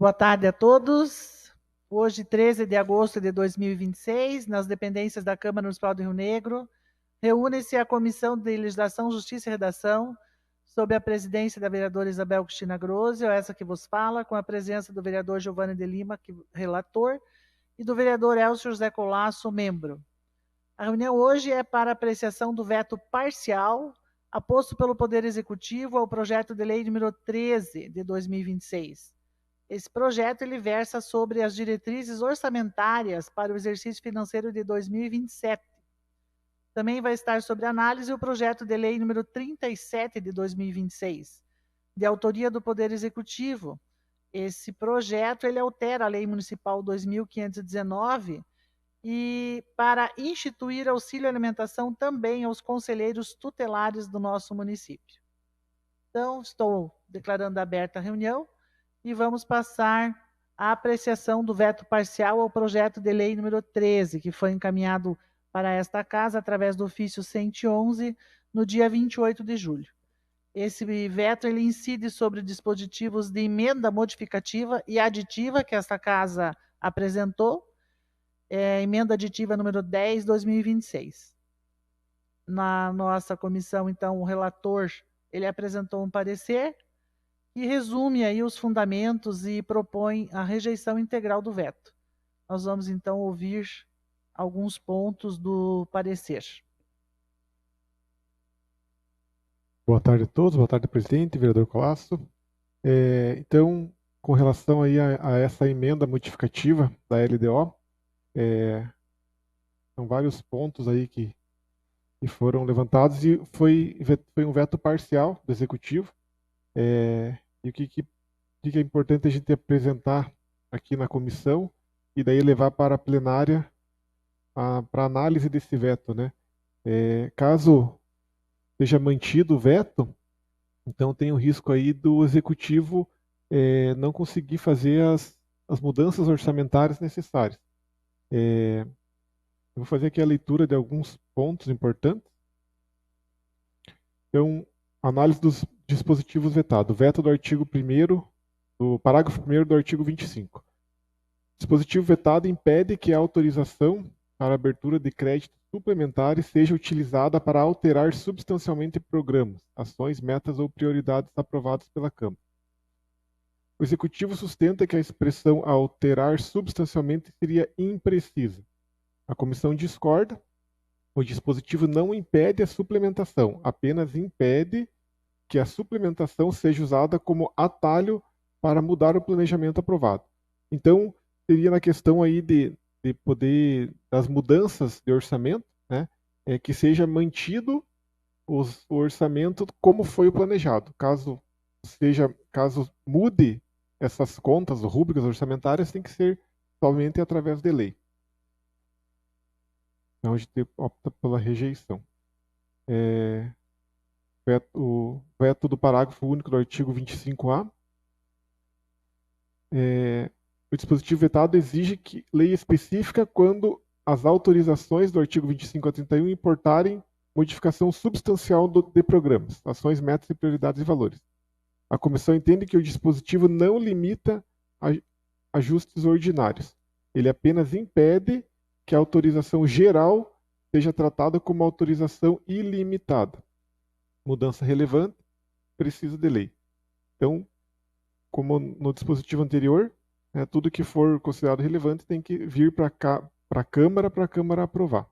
Boa tarde a todos. Hoje, 13 de agosto de 2026, nas dependências da Câmara Municipal do Rio Negro, reúne-se a Comissão de Legislação, Justiça e Redação, sob a presidência da vereadora Isabel Cristina Grosio, essa que vos fala, com a presença do vereador Giovanni de Lima, relator, e do vereador Elcio José Colasso, membro. A reunião hoje é para apreciação do veto parcial aposto pelo Poder Executivo ao projeto de lei número 13 de 2026. Esse projeto ele versa sobre as diretrizes orçamentárias para o exercício financeiro de 2027. Também vai estar sobre análise o projeto de lei número 37 de 2026, de autoria do Poder Executivo. Esse projeto ele altera a Lei Municipal 2519 e para instituir auxílio alimentação também aos conselheiros tutelares do nosso município. Então, estou declarando aberta a reunião e vamos passar à apreciação do veto parcial ao projeto de lei número 13, que foi encaminhado para esta casa através do ofício 111 no dia 28 de julho. Esse veto ele incide sobre dispositivos de emenda modificativa e aditiva que esta casa apresentou, emenda aditiva número 10, 2026. Na nossa comissão, então, o relator ele apresentou um parecer e resume aí os fundamentos e propõe a rejeição integral do veto. Nós vamos, então, ouvir alguns pontos do parecer. Boa tarde a todos, boa tarde, presidente, vereador Colasso. Então, com relação aí a essa emenda modificativa da LDO, são vários pontos aí que foram levantados e foi um veto parcial do Executivo. E o que é importante a gente apresentar aqui na comissão e daí levar para a plenária para análise desse veto, né? Caso seja mantido o veto, então tem o risco aí do Executivo não conseguir fazer as mudanças orçamentárias necessárias. Eu vou fazer aqui a leitura de alguns pontos importantes. Então, análise dos dispositivos vetados. Veto do artigo 1º, do parágrafo 1º do artigo 25. Dispositivo vetado impede que a autorização para abertura de créditos suplementares seja utilizada para alterar substancialmente programas, ações, metas ou prioridades aprovadas pela Câmara. O Executivo sustenta que a expressão alterar substancialmente seria imprecisa. A comissão discorda. O dispositivo não impede a suplementação, apenas impede que a suplementação seja usada como atalho para mudar o planejamento aprovado. Então, seria na questão aí de poder, das mudanças de orçamento, né, que seja mantido o orçamento como foi o planejado. Caso mude essas contas, rúbricas orçamentárias, tem que ser somente através de lei. Então a gente opta pela rejeição. O veto do parágrafo único do artigo 25A. O dispositivo vetado exige que lei específica quando as autorizações do artigo 25 a 31 importarem modificação substancial de programas, ações, metas e prioridades e valores. A comissão entende que o dispositivo não limita ajustes ordinários. Ele apenas impede que a autorização geral seja tratada como autorização ilimitada. Mudança relevante precisa de lei. Então, como no dispositivo anterior, tudo que for considerado relevante tem que vir para a Câmara aprovar.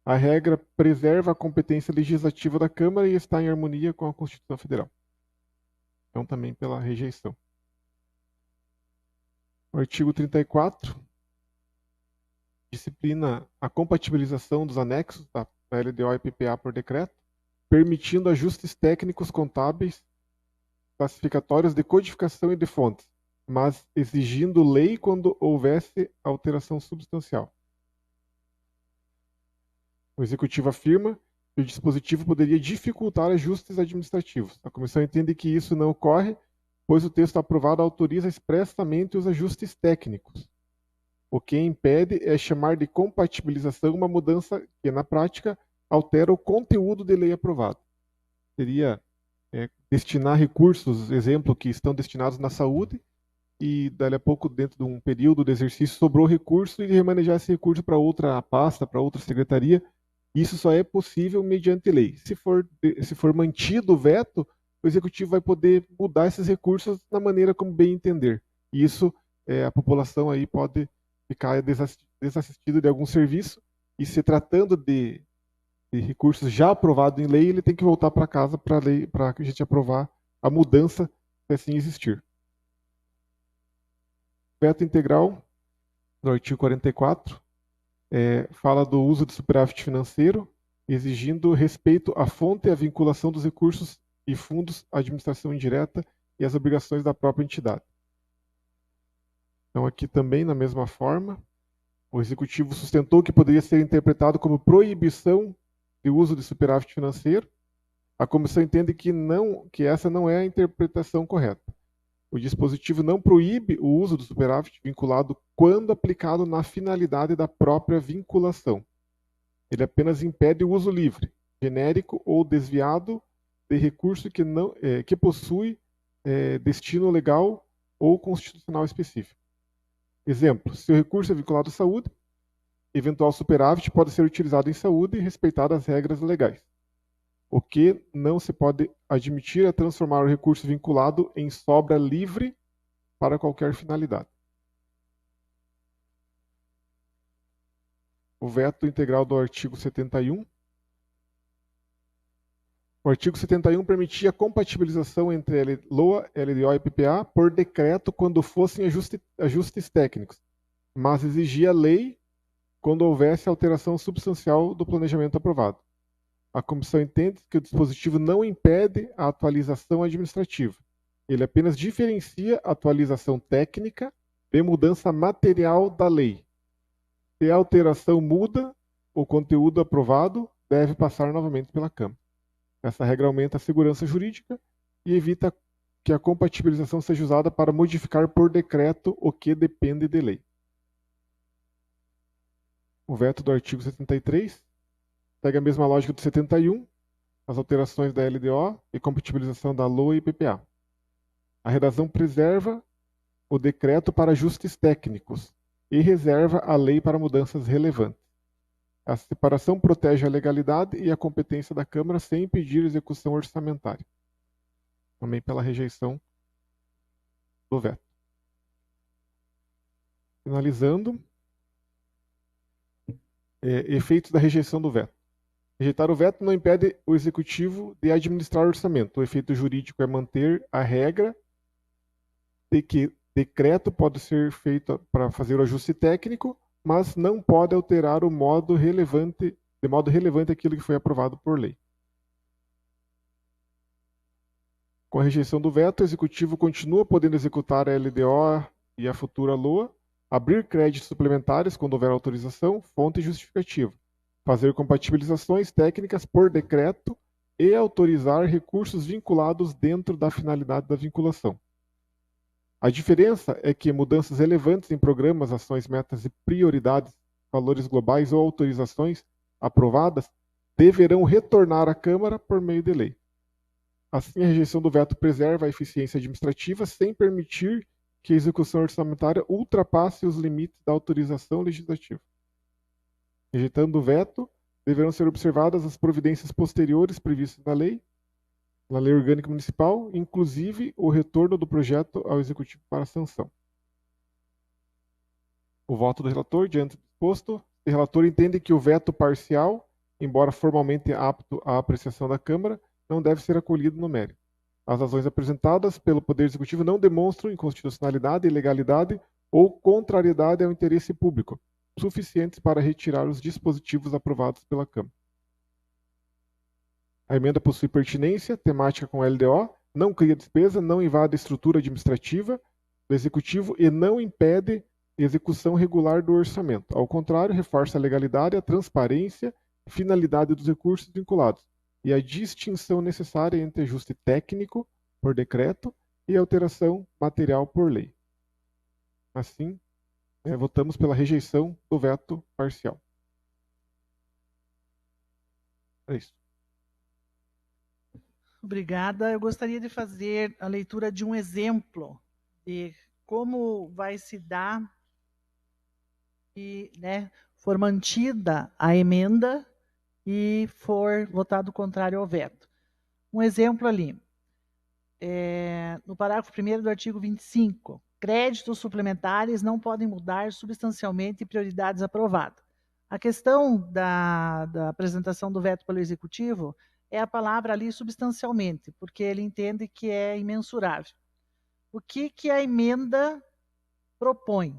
A regra preserva a competência legislativa da Câmara e está em harmonia com a Constituição Federal. Então, também pela rejeição. O artigo 34 disciplina a compatibilização dos anexos da LDO e PPA por decreto, permitindo ajustes técnicos contábeis, classificatórios de codificação e de fontes, mas exigindo lei quando houvesse alteração substancial. O Executivo afirma que o dispositivo poderia dificultar ajustes administrativos. A comissão entende que isso não ocorre, pois o texto aprovado autoriza expressamente os ajustes técnicos. O que impede é chamar de compatibilização uma mudança que, na prática, altera o conteúdo de lei aprovado. Seria destinar recursos, exemplo, que estão destinados na saúde, e dali a pouco, dentro de um período de exercício, sobrou recurso e remanejar esse recurso para outra pasta, para outra secretaria. Isso só é possível mediante lei. Se for mantido o veto, o executivo vai poder mudar esses recursos da maneira como bem entender. E isso, a população aí pode ficar desassistida de algum serviço, e se tratando de recursos já aprovados em lei, ele tem que voltar para casa para a gente aprovar a mudança, se assim existir. Veto integral, no artigo 44, fala do uso de superávit financeiro, exigindo respeito à fonte e à vinculação dos recursos e fundos à administração indireta e às obrigações da própria entidade. Então, aqui também, na mesma forma, o Executivo sustentou que poderia ser interpretado como proibição de uso de superávit financeiro. A comissão entende que essa não é a interpretação correta. O dispositivo não proíbe o uso do superávit vinculado quando aplicado na finalidade da própria vinculação. Ele apenas impede o uso livre, genérico ou desviado de recurso que possui destino legal ou constitucional específico. Exemplo, se o recurso é vinculado à saúde, eventual superávit pode ser utilizado em saúde e respeitadas as regras legais. O que não se pode admitir é transformar o recurso vinculado em sobra livre para qualquer finalidade. O veto integral do artigo 71. O artigo 71 permitia a compatibilização entre LOA, LDO e PPA por decreto quando fossem ajustes técnicos, mas exigia lei quando houvesse alteração substancial do planejamento aprovado. A comissão entende que o dispositivo não impede a atualização administrativa. Ele apenas diferencia a atualização técnica de mudança material da lei. Se a alteração muda, o conteúdo aprovado deve passar novamente pela Câmara. Essa regra aumenta a segurança jurídica e evita que a compatibilização seja usada para modificar por decreto o que depende de lei. O veto do artigo 73 segue a mesma lógica do 71, as alterações da LDO e compatibilização da LOA e PPA. A redação preserva o decreto para ajustes técnicos e reserva a lei para mudanças relevantes. A separação protege a legalidade e a competência da Câmara sem impedir a execução orçamentária. Também pela rejeição do veto. Finalizando, efeitos da rejeição do veto. Rejeitar o veto não impede o Executivo de administrar o orçamento. O efeito jurídico é manter a regra de que decreto pode ser feito para fazer o ajuste técnico, mas não pode alterar de modo relevante aquilo que foi aprovado por lei. Com a rejeição do veto, o Executivo continua podendo executar a LDO e a futura LOA, abrir créditos suplementares quando houver autorização, fonte e justificativa, fazer compatibilizações técnicas por decreto e autorizar recursos vinculados dentro da finalidade da vinculação. A diferença é que mudanças relevantes em programas, ações, metas e prioridades, valores globais ou autorizações aprovadas deverão retornar à Câmara por meio de lei. Assim, a rejeição do veto preserva a eficiência administrativa sem permitir que a execução orçamentária ultrapasse os limites da autorização legislativa. Rejeitando o veto, deverão ser observadas as providências posteriores previstas na lei orgânica municipal, inclusive o retorno do projeto ao Executivo para sanção. O voto do relator, diante do exposto, o relator entende que o veto parcial, embora formalmente apto à apreciação da Câmara, não deve ser acolhido no mérito. As razões apresentadas pelo Poder Executivo não demonstram inconstitucionalidade, ilegalidade ou contrariedade ao interesse público, suficientes para retirar os dispositivos aprovados pela Câmara. A emenda possui pertinência temática com a LDO, não cria despesa, não invade a estrutura administrativa do Executivo e não impede a execução regular do orçamento. Ao contrário, reforça a legalidade, a transparência e finalidade dos recursos vinculados e a distinção necessária entre ajuste técnico por decreto e alteração material por lei. Assim, votamos pela rejeição do veto parcial. É isso. Obrigada. Eu gostaria de fazer a leitura de um exemplo de como vai se dar e, né, for mantida a emenda e for votado contrário ao veto. Um exemplo ali, no parágrafo 1º do artigo 25, créditos suplementares não podem mudar substancialmente prioridades aprovadas. A questão da apresentação do veto pelo Executivo é a palavra ali substancialmente, porque ele entende que é imensurável. O que a emenda propõe?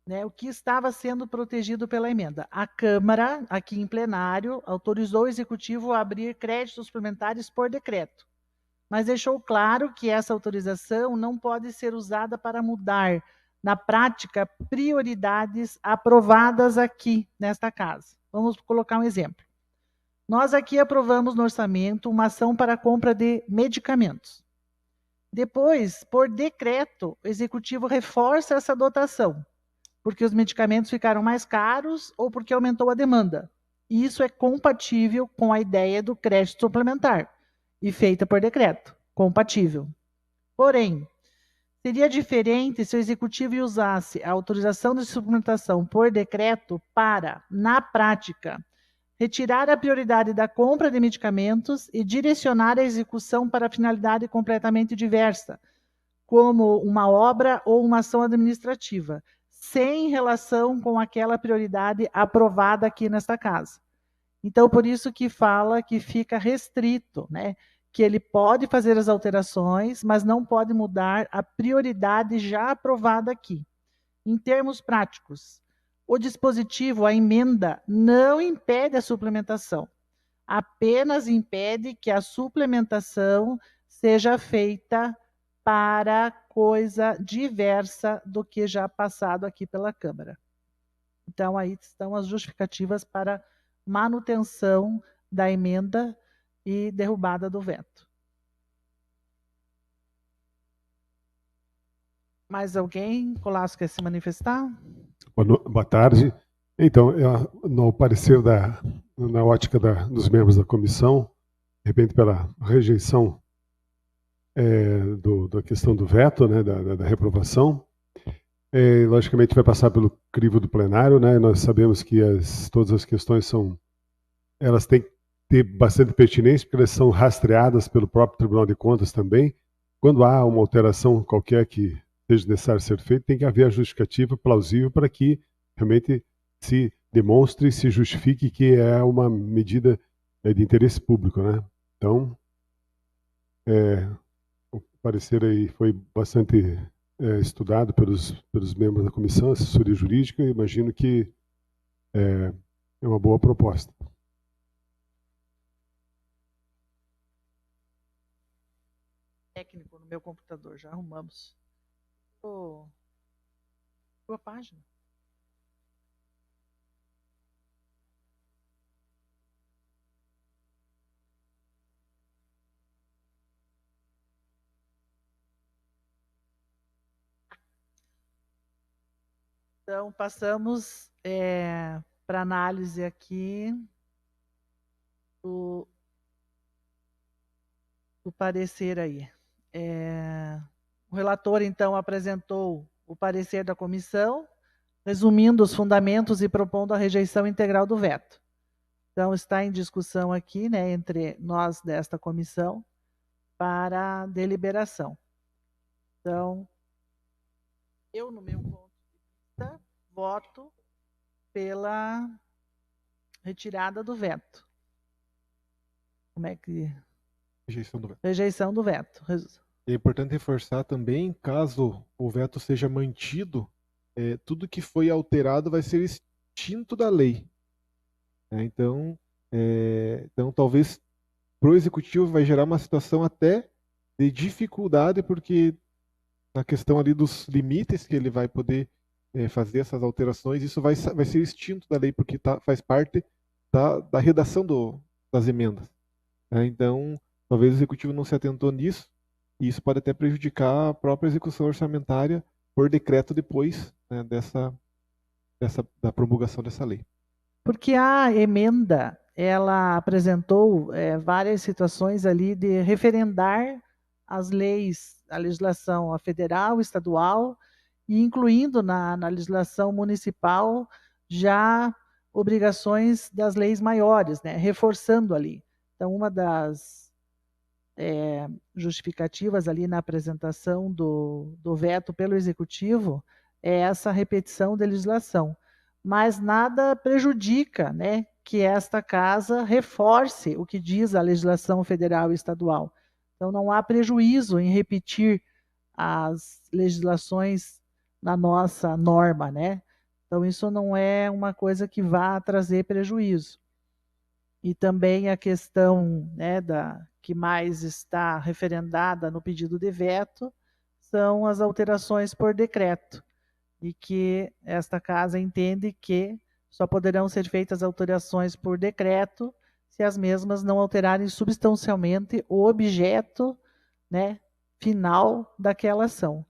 Né, o que estava sendo protegido pela emenda? A Câmara, aqui em plenário, autorizou o Executivo a abrir créditos suplementares por decreto, mas deixou claro que essa autorização não pode ser usada para mudar, na prática, prioridades aprovadas aqui nesta casa. Vamos colocar um exemplo. Nós aqui aprovamos no orçamento uma ação para a compra de medicamentos. Depois, por decreto, o Executivo reforça essa dotação, porque os medicamentos ficaram mais caros ou porque aumentou a demanda. E isso é compatível com a ideia do crédito suplementar e feita por decreto. Compatível. Porém, seria diferente se o Executivo usasse a autorização de suplementação por decreto para, na prática, retirar a prioridade da compra de medicamentos e direcionar a execução para finalidade completamente diversa, como uma obra ou uma ação administrativa, sem relação com aquela prioridade aprovada aqui nesta casa. Então, por isso que fala que fica restrito, né? Que ele pode fazer as alterações, mas não pode mudar a prioridade já aprovada aqui. Em termos práticos, o dispositivo, a emenda, não impede a suplementação, apenas impede que a suplementação seja feita para coisa diversa do que já passado aqui pela Câmara. Então, aí estão as justificativas para manutenção da emenda e derrubada do veto. Mais alguém? Colasso quer se manifestar? Boa tarde. Então, no parecer na ótica dos membros da comissão, de repente pela rejeição da questão do veto, né, da reprovação, logicamente vai passar pelo crivo do plenário, né? Nós sabemos que todas as questões elas têm que ter bastante pertinência, porque elas são rastreadas pelo próprio Tribunal de Contas também. Quando há uma alteração qualquer que seja necessário ser feita, tem que haver a justificativa plausível para que realmente se demonstre e se justifique que é uma medida de interesse público, né? Então, o parecer aí foi bastante estudado pelos membros da comissão, assessoria jurídica, e imagino que é uma boa proposta. Técnico no meu computador, já arrumamos. Sua página. Então, passamos para análise aqui do parecer aí. O relator, então, apresentou o parecer da comissão, resumindo os fundamentos e propondo a rejeição integral do veto. Então, está em discussão aqui, né, entre nós desta comissão, para deliberação. Então, eu, no meu ponto de vista, voto pela retirada do veto. Como é que... Rejeição do veto. Rejeição do veto. É importante reforçar também, caso o veto seja mantido, tudo que foi alterado vai ser extinto da lei. Então, talvez para o Executivo vai gerar uma situação até de dificuldade, porque na questão ali dos limites que ele vai poder fazer essas alterações, isso vai ser extinto da lei, porque faz parte da redação das emendas. Então, talvez o Executivo não se atentou nisso, e isso pode até prejudicar a própria execução orçamentária por decreto depois, né, da promulgação dessa lei. Porque a emenda, ela apresentou várias situações ali de referendar as leis, a legislação federal, estadual, e incluindo na legislação municipal já obrigações das leis maiores, né, reforçando ali. Então, uma das justificativas ali na apresentação do veto pelo Executivo é essa repetição da legislação. Mas nada prejudica, né, que esta casa reforce o que diz a legislação federal e estadual. Então, não há prejuízo em repetir as legislações na nossa norma, né? Então, isso não é uma coisa que vá trazer prejuízo. E também a questão, né, que mais está referendada no pedido de veto são as alterações por decreto, e que esta casa entende que só poderão ser feitas alterações por decreto se as mesmas não alterarem substancialmente o objeto, né, final daquela ação.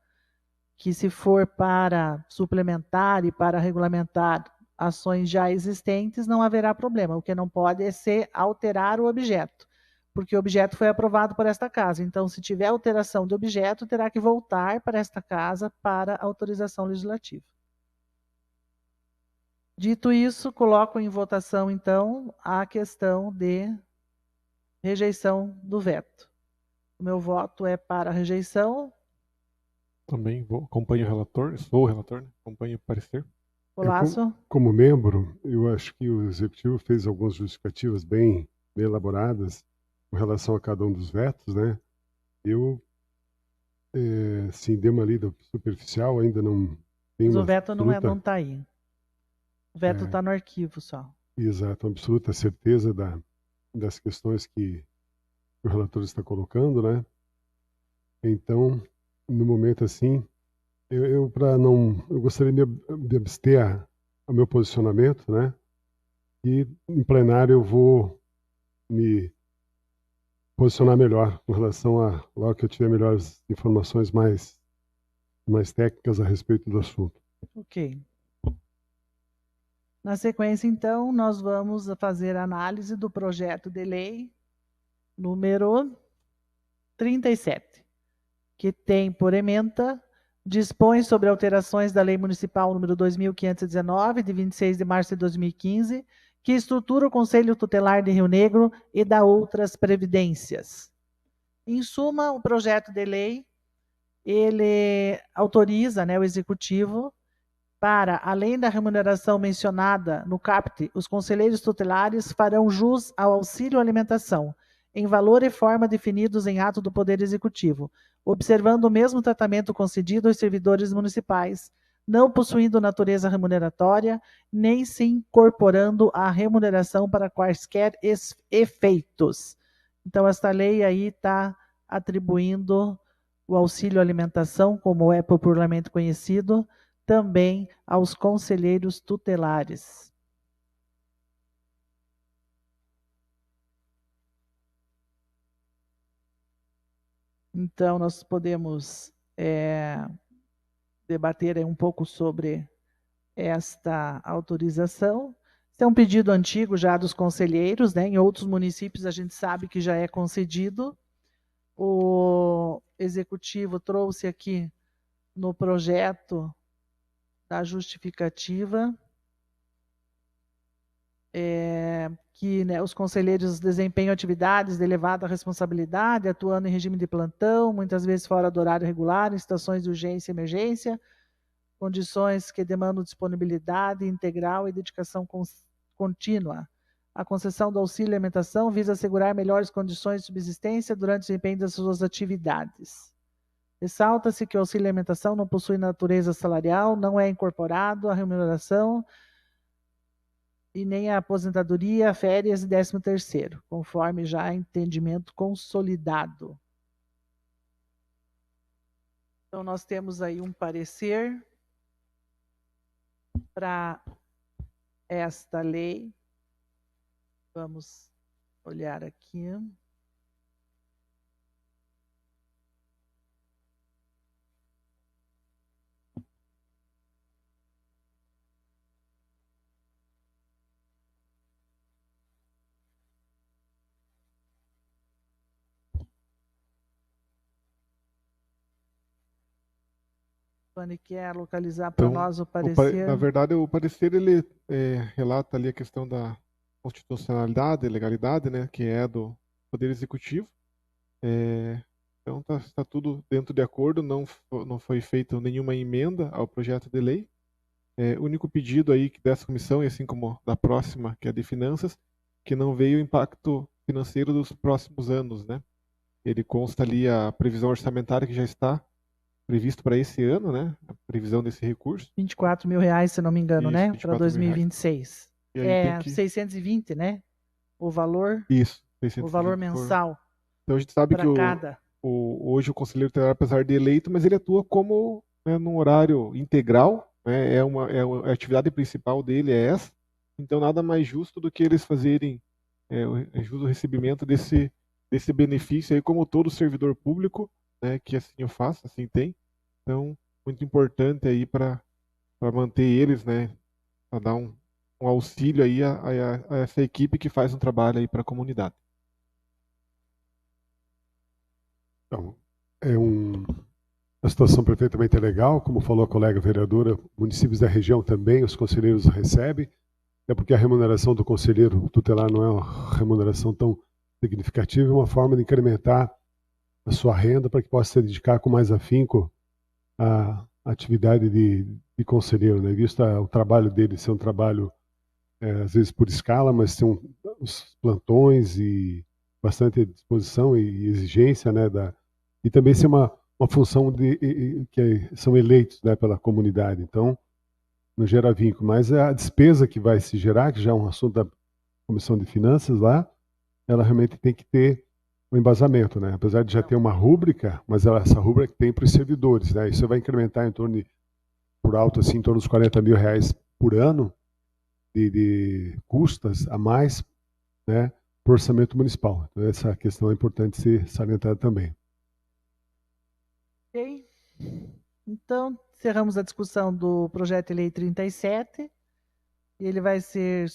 Que se for para suplementar e para regulamentar ações já existentes, não haverá problema. O que não pode é ser alterar o objeto, porque o objeto foi aprovado por esta casa. Então, se tiver alteração do objeto, terá que voltar para esta casa para autorização legislativa. Dito isso, coloco em votação, então, a questão de rejeição do veto. O meu voto é para rejeição. Também acompanho o relator, sou o relator, né? Acompanho o parecer. Colasso? Como membro, eu acho que o Executivo fez algumas justificativas bem elaboradas com relação a cada um dos vetos, né? Eu, sim, dei uma lida superficial, ainda não tenho Mas uma o veto absoluta... não está aí. O veto está no arquivo só. Exato, absoluta certeza das questões que o relator está colocando, né? Então, no momento assim, eu gostaria de abster ao meu posicionamento, né? E em plenário eu vou me posicionar melhor com relação a, logo que eu tiver melhores informações mais técnicas a respeito do assunto. Ok. Na sequência, então, nós vamos fazer a análise do projeto de lei número 37, que tem por ementa, dispõe sobre alterações da Lei Municipal número 2.519, de 26 de março de 2015, que estrutura o Conselho Tutelar de Rio Negro e dá outras previdências. Em suma, o projeto de lei, ele autoriza, né, o Executivo para, além da remuneração mencionada no CAPT, os conselheiros tutelares farão jus ao auxílio alimentação, em valor e forma definidos em ato do Poder Executivo, observando o mesmo tratamento concedido aos servidores municipais, não possuindo natureza remuneratória, nem se incorporando à remuneração para quaisquer efeitos. Então, esta lei aí está atribuindo o auxílio alimentação, como é popularmente conhecido, também aos conselheiros tutelares. Então, nós podemos debater um pouco sobre esta autorização. Esse é um pedido antigo já dos conselheiros, né? Em outros municípios a gente sabe que já é concedido. O Executivo trouxe aqui no projeto da justificativa que, né, os conselheiros desempenham atividades de elevada responsabilidade, atuando em regime de plantão, muitas vezes fora do horário regular, em situações de urgência e emergência, condições que demandam disponibilidade integral e dedicação contínua. A concessão do auxílio alimentação visa assegurar melhores condições de subsistência durante o desempenho das suas atividades. Ressalta-se que o auxílio alimentação não possui natureza salarial, não é incorporado à remuneração e nem a aposentadoria, férias e 13º, conforme já entendimento consolidado. Então, nós temos aí um parecer para esta lei. Vamos olhar aqui. Fanny quer localizar para Então, nós o parecer. na verdade, o parecer ele relata ali a questão da constitucionalidade, legalidade, né, que é do Poder Executivo. Então está tudo dentro de acordo, não foi feita nenhuma emenda ao projeto de lei. O único pedido aí dessa comissão, e assim como da próxima, que é de finanças, que não veio o impacto financeiro dos próximos anos, né? Ele consta ali a previsão orçamentária que já está previsto para esse ano, né? A previsão desse recurso. R$24 mil, se não me engano, Isso, né? 24 Para 2026. E aí tem que... 620, né? O valor. Isso, 620 o valor mensal. Então a gente sabe que hoje o conselheiro tutelar, apesar de eleito, mas ele atua como, né, num horário integral, né? A atividade principal dele é essa. Então nada mais justo do que eles fazerem o recebimento desse benefício aí, como todo servidor público, né, que assim o faça, assim tem. Então, muito importante aí para manter eles, né, para dar um auxílio aí a essa equipe que faz um trabalho aí para a comunidade. Então, uma situação perfeitamente legal, como falou a colega vereadora, municípios da região também, os conselheiros recebem, é porque a remuneração do conselheiro tutelar não é uma remuneração tão significativa, é uma forma de incrementar a sua renda para que possa se dedicar com mais afinco à atividade de conselheiro, né? Visto o trabalho dele ser um trabalho, às vezes por escala, mas tem os plantões e bastante disposição e exigência, né? E também ser uma função que são eleitos, né, pela comunidade. Então, não gera vínculo, mas a despesa que vai se gerar, que já é um assunto da Comissão de Finanças lá, ela realmente tem que ter um embasamento, né? Apesar de já ter uma rúbrica, mas essa rúbrica tem para os servidores, né? Isso vai incrementar em torno de, por alto assim, em torno dos R$40 mil por ano de custas a mais, né, para o orçamento municipal. Então, essa questão é importante ser salientada também. Ok. Então, encerramos a discussão do projeto de lei 37. Ele vai ser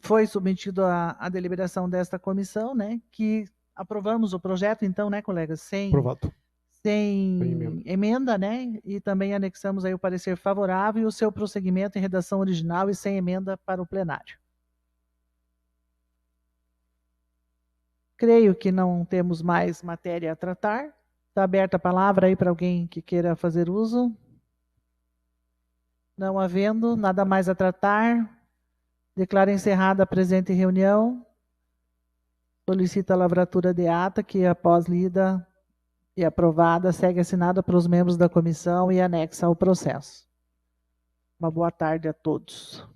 foi submetido à deliberação desta comissão, né? Que aprovamos o projeto, então, né, colegas? Aprovado. Sem emenda, né? E também anexamos aí o parecer favorável e o seu prosseguimento em redação original e sem emenda para o plenário. Creio que não temos mais matéria a tratar. Está aberta a palavra aí para alguém que queira fazer uso. Não havendo nada mais a tratar, declaro encerrada a presente reunião. Solicito a lavratura de ata que, após lida e aprovada, segue assinada pelos membros da comissão e anexa ao processo. Uma boa tarde a todos.